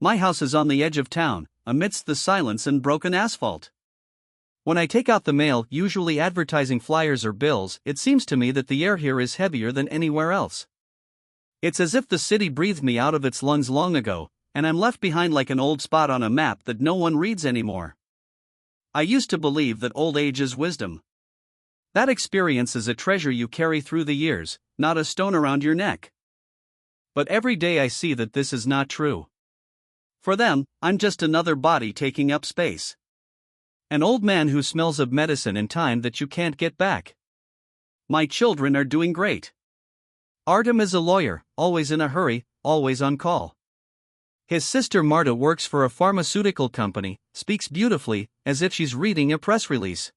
My house is on the edge of town, amidst the silence and broken asphalt. When I take out the mail, usually advertising flyers or bills, it seems to me that the air here is heavier than anywhere else. It's as if the city breathed me out of its lungs long ago, and I'm left behind like an old spot on a map that no one reads anymore. I used to believe that old age is wisdom. That experience is a treasure you carry through the years, not a stone around your neck. But every day I see that this is not true. For them, I'm just another body taking up space. An old man who smells of medicine and time that you can't get back. My children are doing great. Artem is a lawyer, always in a hurry, always on call. His sister Marta works for a pharmaceutical company, speaks beautifully, as if she's reading a press release.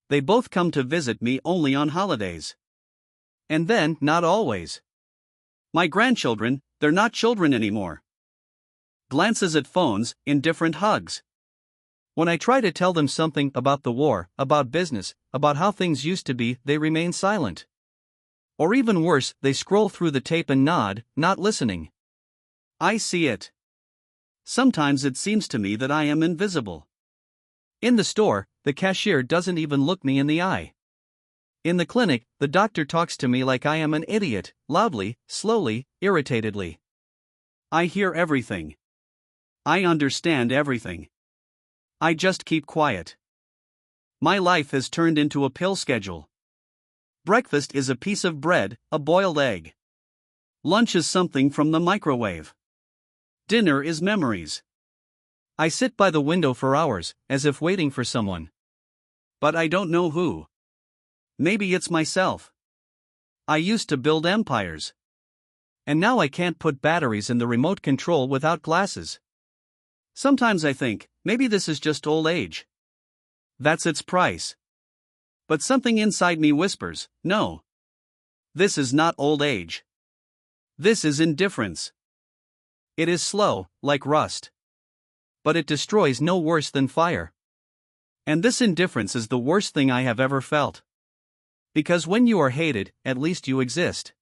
They both come to visit me only on holidays. And then, not always. My grandchildren, they're not children anymore. Glances at phones, indifferent hugs. When I try to tell them something about the war, about business, about how things used to be, they remain silent. Or even worse, they scroll through the tape and nod, not listening. I see it. Sometimes it seems to me that I am invisible. In the store, the cashier doesn't even look me in the eye. In the clinic, the doctor talks to me like I am an idiot, loudly, slowly, irritatedly. I hear everything. I understand everything. I just keep quiet. My life has turned into a pill schedule. Breakfast is a piece of bread, a boiled egg. Lunch is something from the microwave. Dinner is memories. I sit by the window for hours, as if waiting for someone. But I don't know who. Maybe it's myself. I used to build empires. And now I can't put batteries in the remote control without glasses. Sometimes I think, maybe this is just old age. That's its price. But something inside me whispers, no. This is not old age. This is indifference. It is slow, like rust. But it destroys no worse than fire. And this indifference is the worst thing I have ever felt. Because when you are hated, at least you exist.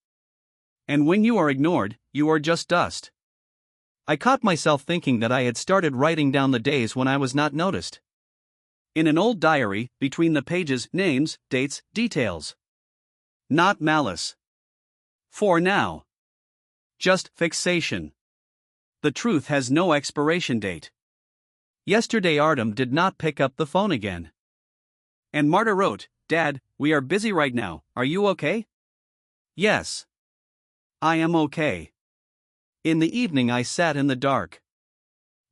And when you are ignored, you are just dust. I caught myself thinking that I had started writing down the days when I was not noticed. In an old diary, between the pages, names, dates, details. Not malice. For now. Just fixation. The truth has no expiration date. Yesterday Artem did not pick up the phone again. And Marta wrote, "Dad, we are busy right now, are you okay?" Yes. I am okay. In the evening I sat in the dark.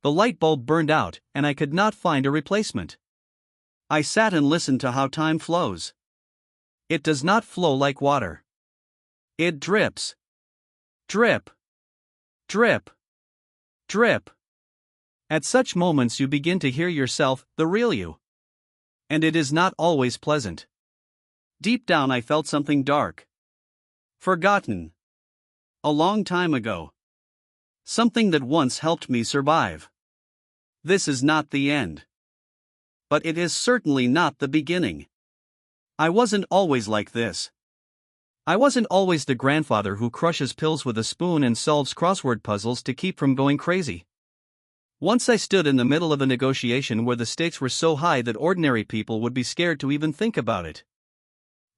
The light bulb burned out, and I could not find a replacement. I sat and listened to how time flows. It does not flow like water. It drips. Drip. Drip. Drip. At such moments you begin to hear yourself, the real you. And it is not always pleasant. Deep down I felt something dark. Forgotten. A long time ago. Something that once helped me survive. This is not the end. But it is certainly not the beginning. I wasn't always like this. I wasn't always the grandfather who crushes pills with a spoon and solves crossword puzzles to keep from going crazy. Once I stood in the middle of a negotiation where the stakes were so high that ordinary people would be scared to even think about it.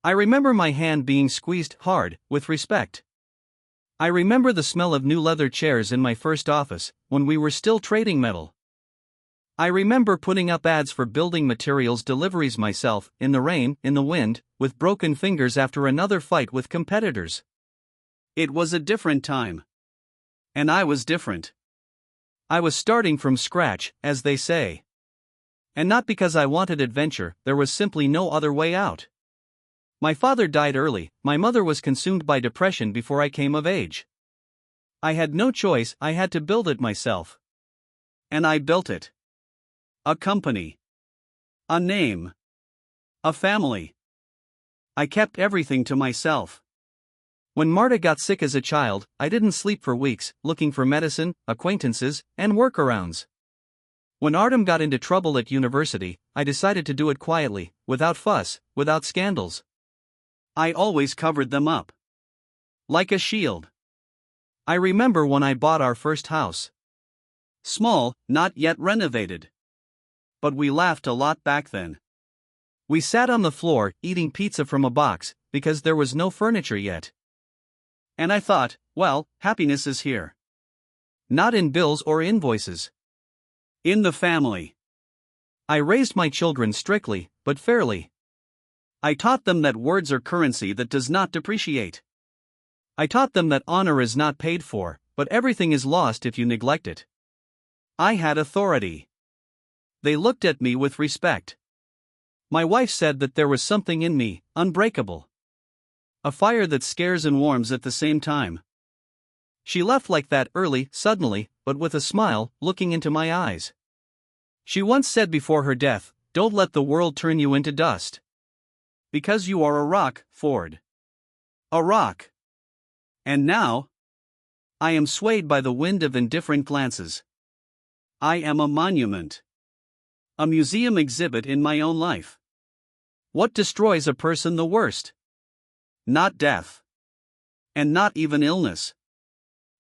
I remember my hand being squeezed hard, with respect. I remember the smell of new leather chairs in my first office, when we were still trading metal. I remember putting up ads for building materials deliveries myself, in the rain, in the wind, with broken fingers after another fight with competitors. It was a different time. And I was different. I was starting from scratch, as they say. And not because I wanted adventure, there was simply no other way out. My father died early, my mother was consumed by depression before I came of age. I had no choice, I had to build it myself. And I built it. A company. A name. A family. I kept everything to myself. When Marta got sick as a child, I didn't sleep for weeks, looking for medicine, acquaintances, and workarounds. When Artem got into trouble at university, I decided to do it quietly, without fuss, without scandals. I always covered them up. Like a shield. I remember when I bought our first house. Small, not yet renovated. But we laughed a lot back then. We sat on the floor, eating pizza from a box, because there was no furniture yet. And I thought, well, happiness is here. Not in bills or invoices. In the family. I raised my children strictly, but fairly. I taught them that words are currency that does not depreciate. I taught them that honor is not paid for, but everything is lost if you neglect it. I had authority. They looked at me with respect. My wife said that there was something in me, unbreakable. A fire that scares and warms at the same time. She left like that early, suddenly, but with a smile, looking into my eyes. She once said before her death, "Don't let the world turn you into dust. Because you are a rock, Ford. A rock." And now, I am swayed by the wind of indifferent glances. I am a monument. A museum exhibit in my own life. What destroys a person the worst? Not death. And not even illness.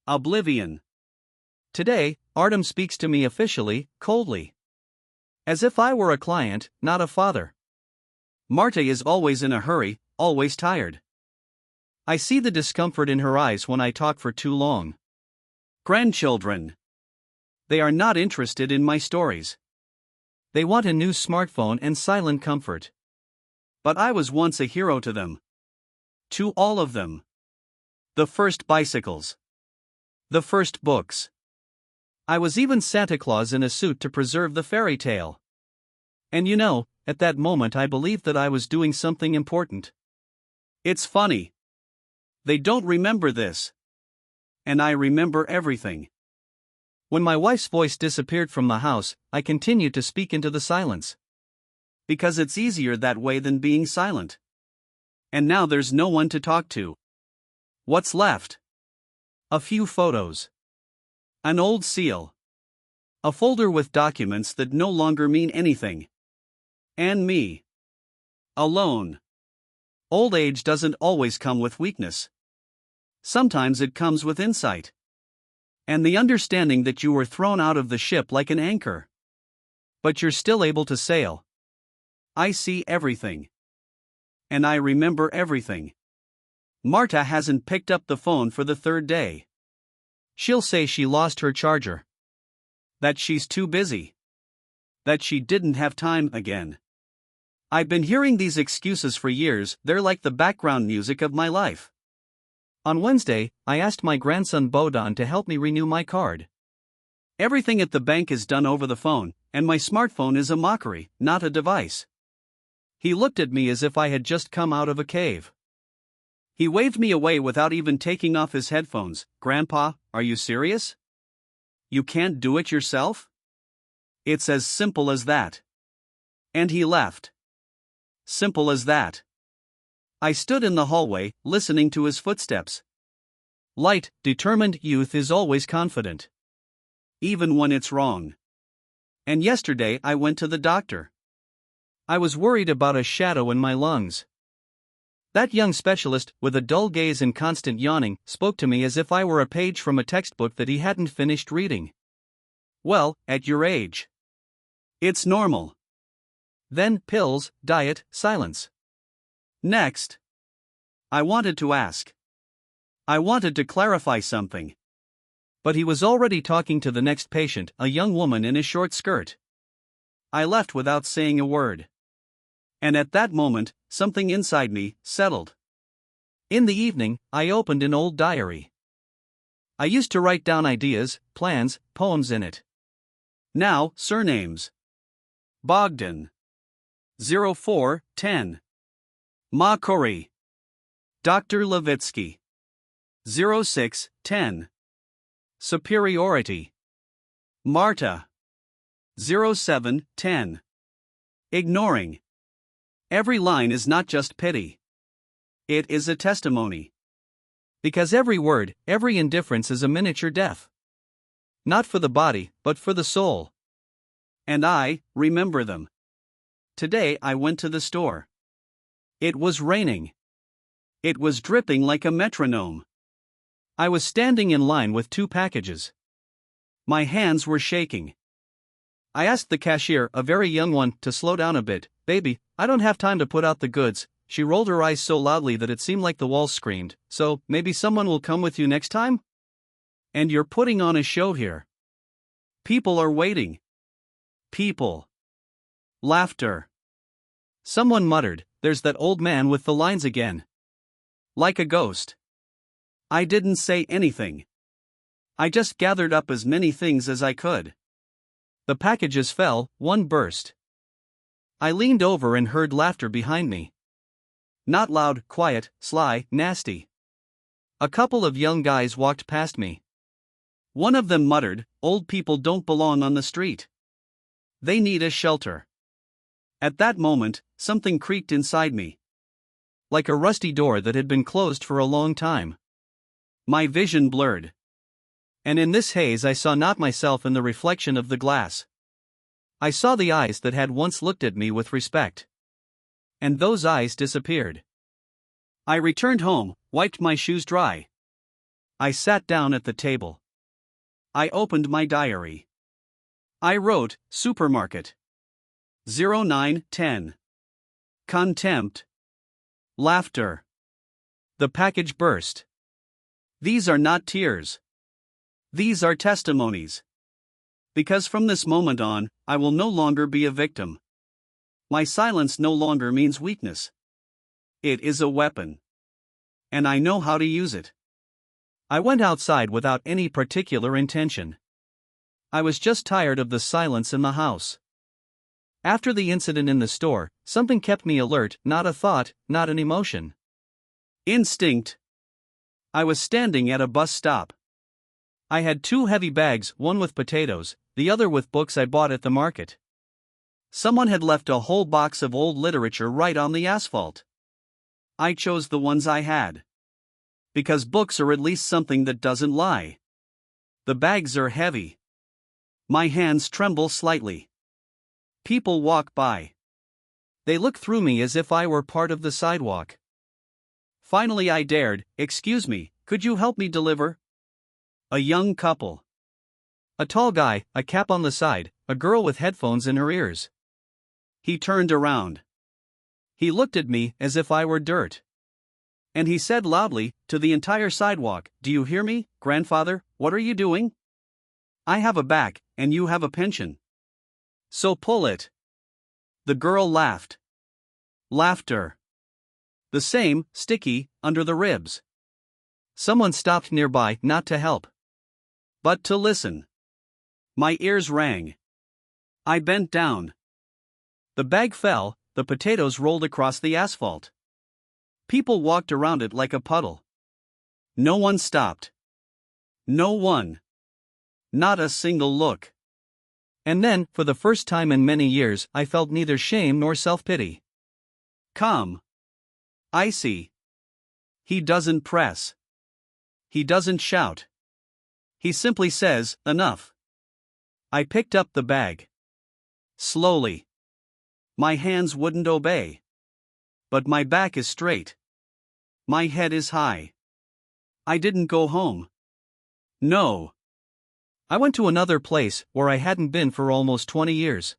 Oblivion. Today, Artem speaks to me officially, coldly. As if I were a client, not a father. Marta is always in a hurry, always tired. I see the discomfort in her eyes when I talk for too long. Grandchildren. They are not interested in my stories. They want a new smartphone and silent comfort. But I was once a hero to them. To all of them. The first bicycles. The first books. I was even Santa Claus in a suit to preserve the fairy tale. And you know, at that moment I believed that I was doing something important. It's funny. They don't remember this. And I remember everything. When my wife's voice disappeared from the house, I continued to speak into the silence. Because it's easier that way than being silent. And now there's no one to talk to. What's left? A few photos. An old seal. A folder with documents that no longer mean anything. And me. Alone. Old age doesn't always come with weakness. Sometimes it comes with insight. And the understanding that you were thrown out of the ship like an anchor. But you're still able to sail. I see everything. And I remember everything. Marta hasn't picked up the phone for the third day. She'll say she lost her charger. That she's too busy. That she didn't have time again. I've been hearing these excuses for years, they're like the background music of my life. On Wednesday, I asked my grandson Bodan to help me renew my card. Everything at the bank is done over the phone, and my smartphone is a mockery, not a device. He looked at me as if I had just come out of a cave. He waved me away without even taking off his headphones. "Grandpa, are you serious? You can't do it yourself?" It's as simple as that. And he left. Simple as that. I stood in the hallway, listening to his footsteps. Light, determined youth is always confident. Even when it's wrong. And yesterday I went to the doctor. I was worried about a shadow in my lungs. That young specialist, with a dull gaze and constant yawning, spoke to me as if I were a page from a textbook that he hadn't finished reading. "Well, at your age. It's normal." Then pills, diet, silence. Next. I wanted to ask. I wanted to clarify something. But he was already talking to the next patient, a young woman in a short skirt. I left without saying a word. And at that moment, something inside me settled. In the evening, I opened an old diary. I used to write down ideas, plans, poems in it. Now, surnames. Bogdan. 0410. Makori. Dr. Levitsky. 0610. Superiority. Marta. 0710. Ignoring. Every line is not just pity. It is a testimony. Because every word, every indifference is a miniature death. Not for the body, but for the soul. And I remember them. Today I went to the store. It was raining. It was dripping like a metronome. I was standing in line with 2 packages. My hands were shaking. I asked the cashier, a very young one, to slow down a bit. Baby, I don't have time to put out the goods. She rolled her eyes so loudly that it seemed like the walls screamed. So, maybe someone will come with you next time? And you're putting on a show here. People are waiting. People. Laughter. Someone muttered, there's that old man with the lines again. Like a ghost. I didn't say anything. I just gathered up as many things as I could. The packages fell, one burst. I leaned over and heard laughter behind me. Not loud, quiet, sly, nasty. A couple of young guys walked past me. One of them muttered, old people don't belong on the street. They need a shelter. At that moment, something creaked inside me. Like a rusty door that had been closed for a long time. My vision blurred. And in this haze I saw not myself in the reflection of the glass. I saw the eyes that had once looked at me with respect. And those eyes disappeared. I returned home, wiped my shoes dry. I sat down at the table. I opened my diary. I wrote, supermarket. 0910. Contempt. Laughter. The package burst. These are not tears. These are testimonies. Because from this moment on, I will no longer be a victim. My silence no longer means weakness. It is a weapon. And I know how to use it. I went outside without any particular intention. I was just tired of the silence in the house. After the incident in the store, something kept me alert, not a thought, not an emotion. Instinct. I was standing at a bus stop. I had 2 heavy bags, one with potatoes, the other with books I bought at the market. Someone had left a whole box of old literature right on the asphalt. I chose the ones I had. Because books are at least something that doesn't lie. The bags are heavy. My hands tremble slightly. People walk by. They look through me as if I were part of the sidewalk. Finally I dared, excuse me, could you help me deliver? A young couple. A tall guy, a cap on the side, a girl with headphones in her ears. He turned around. He looked at me as if I were dirt. And he said loudly, to the entire sidewalk, do you hear me, grandfather, what are you doing? I have a back, and you have a pension. So pull it. The girl laughed. Laughter. The same, sticky, under the ribs. Someone stopped nearby, not to help, but to listen. My ears rang. I bent down. The bag fell, the potatoes rolled across the asphalt. People walked around it like a puddle. No one stopped. No one. Not a single look. And then, for the first time in many years, I felt neither shame nor self-pity. Calm. Icy. He doesn't press. He doesn't shout. He simply says, enough. I picked up the bag. Slowly. My hands wouldn't obey. But my back is straight. My head is high. I didn't go home. No. I went to another place where I hadn't been for almost 20 years.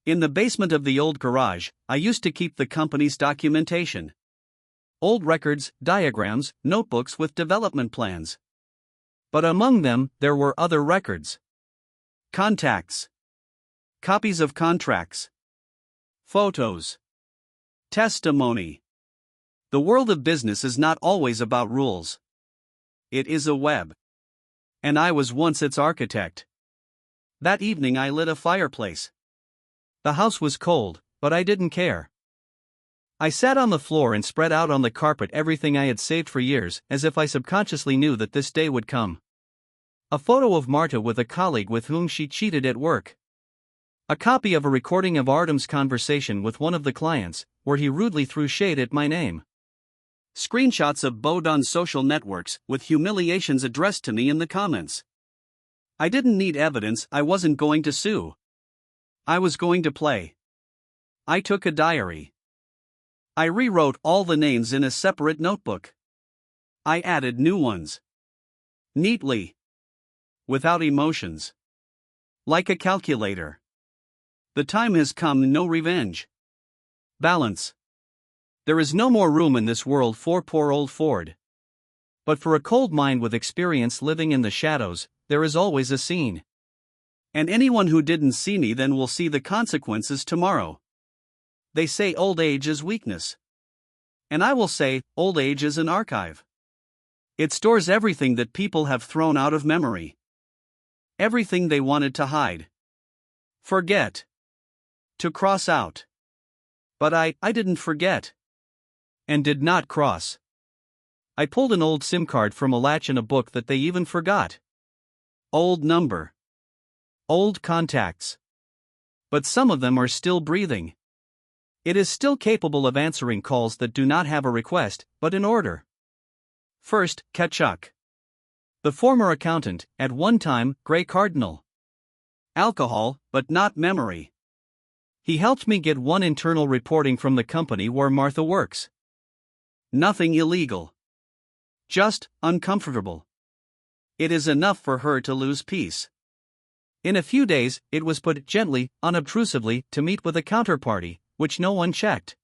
In the basement of the old garage, I used to keep the company's documentation. Old records, diagrams, notebooks with development plans. But among them, there were other records. Contacts. Copies of contracts. Photos. Testimony. The world of business is not always about rules. It is a web. And I was once its architect. That evening I lit a fireplace. The house was cold, but I didn't care. I sat on the floor and spread out on the carpet everything I had saved for years, as if I subconsciously knew that this day would come. A photo of Marta with a colleague with whom she cheated at work. A copy of a recording of Artem's conversation with one of the clients, where he rudely threw shade at my name. Screenshots of Bode on social networks, with humiliations addressed to me in the comments. I didn't need evidence, I wasn't going to sue. I was going to play. I took a diary. I rewrote all the names in a separate notebook. I added new ones. Neatly. without emotions. Like a calculator. The time has come, no revenge. Balance. There is no more room in this world for poor old Ford. But for a cold mind with experience living in the shadows, there is always a scene. And anyone who didn't see me then will see the consequences tomorrow. They say old age is weakness. And I will say, old age is an archive. It stores everything that people have thrown out of memory. Everything they wanted to hide. Forget. To cross out. But I didn't forget. And did not cross. I pulled an old SIM card from a latch in a book that they even forgot. Old number. Old contacts. But some of them are still breathing. It is still capable of answering calls that do not have a request, but an order. First, Kachuk. The former accountant, at one time, Grey Cardinal. Alcohol, but not memory. He helped me get one internal reporting from the company where Martha works. Nothing illegal. Just uncomfortable. It is enough for her to lose peace. In a few days, it was put gently, unobtrusively, to meet with a counterparty, which no one checked.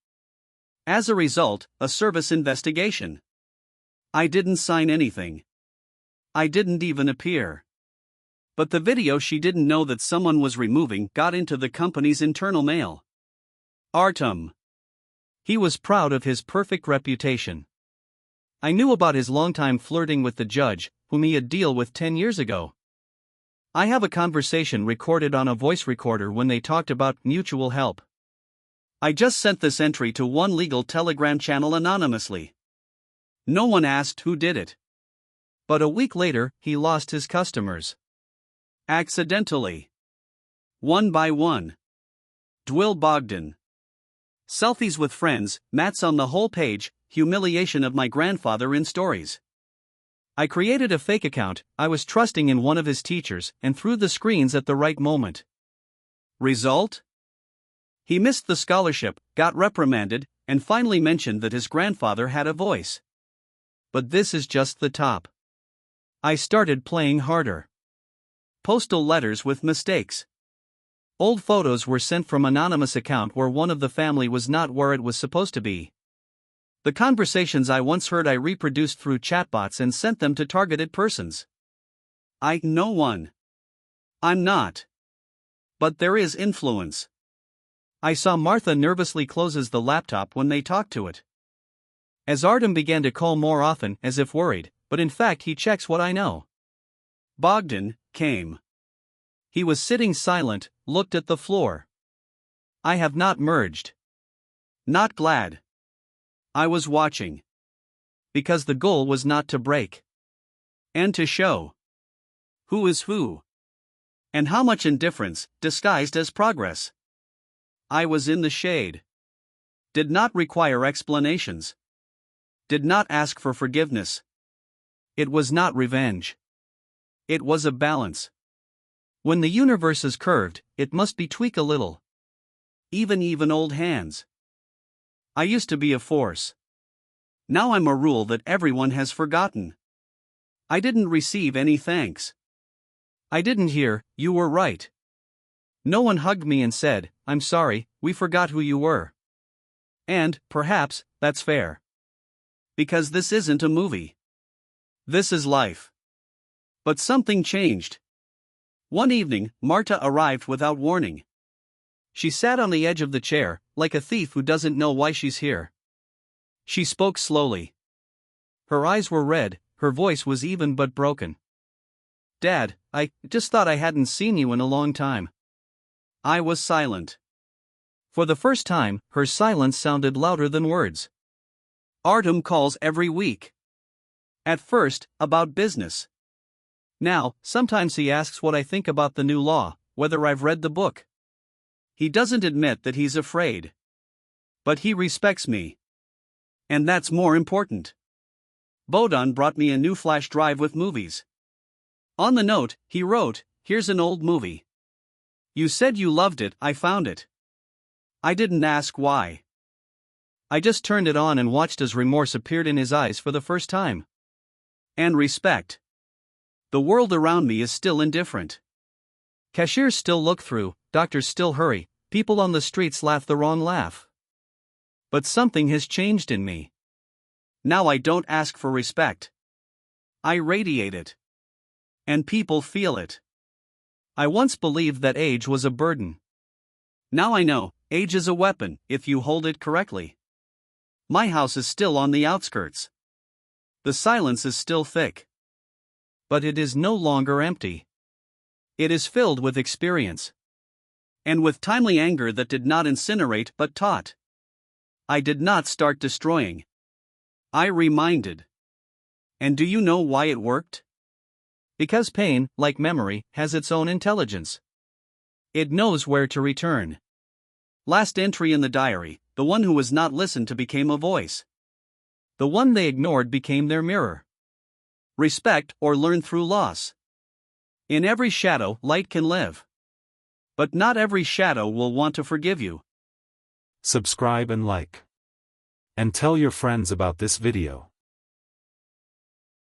As a result, a service investigation. I didn't sign anything. I didn't even appear. But the video she didn't know that someone was removing got into the company's internal mail. Artem. He was proud of his perfect reputation. I knew about his longtime flirting with the judge, whom he had dealt with 10 years ago. I have a conversation recorded on a voice recorder when they talked about mutual help. I just sent this entry to one legal Telegram channel anonymously. No one asked who did it. But a week later, he lost his customers. Accidentally. One by one. Dwill Bogdan. Selfies with friends, Matt's on the whole page, humiliation of my grandfather in stories. I created a fake account, I was trusting in one of his teachers, and threw the screens at the right moment. Result? He missed the scholarship, got reprimanded, and finally mentioned that his grandfather had a voice. But this is just the top. I started playing harder. Postal letters with mistakes. Old photos were sent from anonymous account where one of the family was not where it was supposed to be. The conversations I once heard I reproduced through chatbots and sent them to targeted persons. No one. I'm not. But there is influence. I saw Martha nervously closes the laptop when they talk to it. As Artem began to call more often as if worried, but in fact he checks what I know. Bogdan came. He was sitting silent, looked at the floor. I have not merged. Not glad. I was watching. Because the goal was not to break. And to show. Who is who. And how much indifference, disguised as progress. I was in the shade. Did not require explanations. Did not ask for forgiveness. It was not revenge. It was a balance. When the universe is curved, it must be tweaked a little. Even old hands. I used to be a force. Now I'm a rule that everyone has forgotten. I didn't receive any thanks. I didn't hear, you were right. No one hugged me and said, I'm sorry, we forgot who you were. And, perhaps, that's fair. Because this isn't a movie. This is life. But something changed. One evening, Marta arrived without warning. She sat on the edge of the chair, like a thief who doesn't know why she's here. She spoke slowly. Her eyes were red, her voice was even but broken. Dad, I just thought I hadn't seen you in a long time. I was silent. For the first time, her silence sounded louder than words. Artem calls every week. At first, about business. Now, sometimes he asks what I think about the new law, whether I've read the book. He doesn't admit that he's afraid. But he respects me. And that's more important. Bodan brought me a new flash drive with movies. On the note, he wrote, here's an old movie. You said you loved it, I found it. I didn't ask why. I just turned it on and watched as remorse appeared in his eyes for the first time. And respect. The world around me is still indifferent. Cashiers still look through, doctors still hurry, people on the streets laugh the wrong laugh. But something has changed in me. Now I don't ask for respect. I radiate it. And people feel it. I once believed that age was a burden. Now I know, age is a weapon, if you hold it correctly. My house is still on the outskirts. The silence is still thick. But it is no longer empty. It is filled with experience. And with timely anger that did not incinerate but taught. I did not start destroying. I reminded. And do you know why it worked? Because pain, like memory, has its own intelligence. It knows where to return. Last entry in the diary, the one who was not listened to became a voice. The one they ignored became their mirror. Respect or learn through loss. In every shadow, light can live. But not every shadow will want to forgive you. Subscribe and like. And tell your friends about this video.